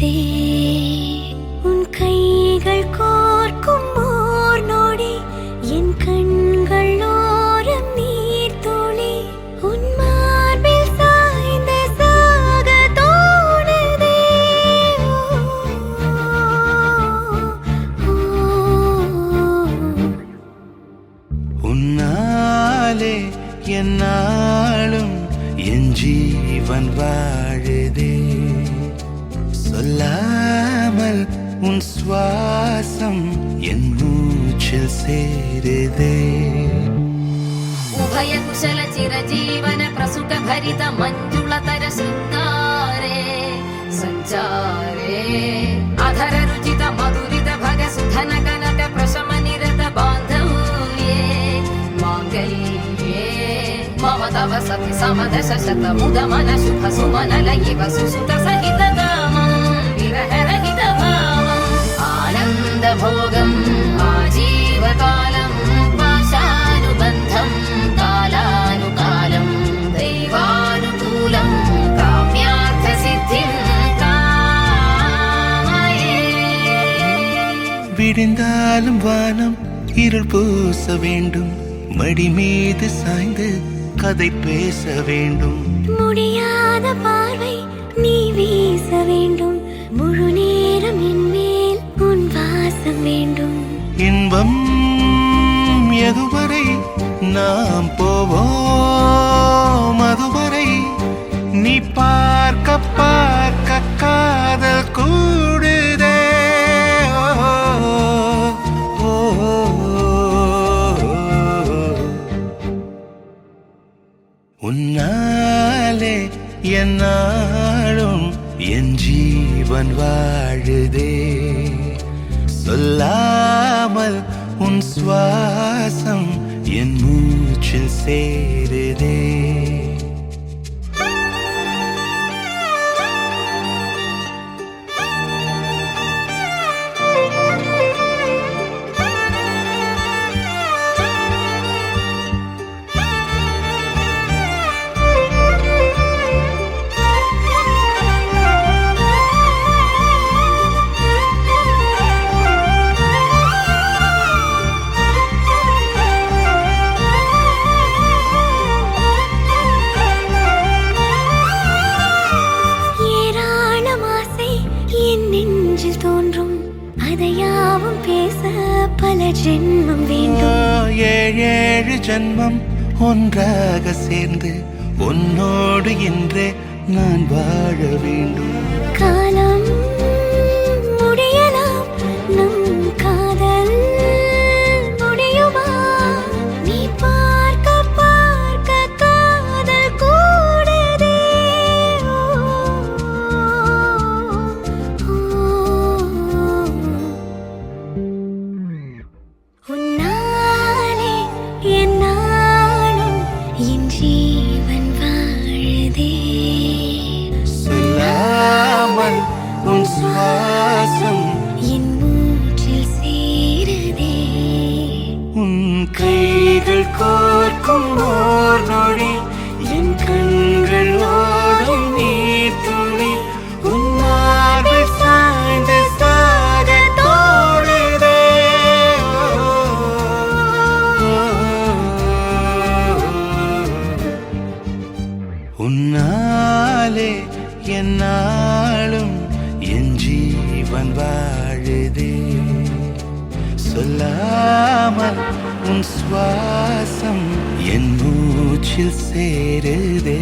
சேருதே உன் கைகள் கோர்க்கும் ஓர் நொடி என் கண்கள் ஓரம் நீர் துளி உன் மார்பில் சாய்ந்த சாக தோணுதே உன்னாலே என்னாலும் என் ஜீவன் வாழுதே சொல்லாமல் உன் சுவாசம் என் மூச்சில் சேருதே उभय कुशल चिरजीवन प्रसुख भरित मञ्जुलतर शृङ्गारे सञ्चारे अधर रुचित मधुरित भग सुधन कनक प्रशम निरत बान्धव्ये माङ्गल्ये मम तव सति समदश शत मुद मन शुभ सुमन लयिव सुसुत सहित कामं विरह रहित भावम् आनन्द भोगम् आजीवकालम् पाशानुबन्धं कालानुकालं दैवानुकूलं काम्यार्थसिद्धिं कामये விடிந்தாலும் வானம் இருள் பூச வேண்டும் மடி மீது சாய்ந்து கதை பேச வேண்டும் முடியாத பார்வை நீ வீச வேண்டும் முழு நேரம் என் மேல் உன் வாசம் வேண்டும் இன்பம் எதுவரை நாம் போவோம் அதுவரை நீ பார்க்க பார்க்க காதல் கூடுதே ஓ, ஓ, உன்னாலே என்னாலும் என் ஜீவன் வாழுதே சொல்லாமல் உன் சுவாசம் என் மூச்சில் சேருதே தோன்றும் அதையாவும் பேச பல ஜென்மம் வேண்டும் ஏழு ஜென்மம் ஒன்றாக சேர்ந்து உன்னோடு இன்றே நான் வாழ வேண்டும் காலம் முடியலாம் நம் காதல் முடியுமா நீ பார்க்க பார்க்க காதல் கூடுதே உன்னாலே என்னாலும் என் ஜீவன் வாழுதே சொல்லாமல் உன் சுவாசம் என் மூச்சில் சேருதே உன் கைகள் கோர்க்கும் ஓர் நொடி என் கண்கள் ஓடும் நீர் துளி உன் மார்பில் சாய்ந்து சாக தோணுதே உன்னாலே என்னாலும் என் ஜீவன் வாழுதே சொல்லாமல் உன் சுவாசம் என் மூச்சில் சேருதே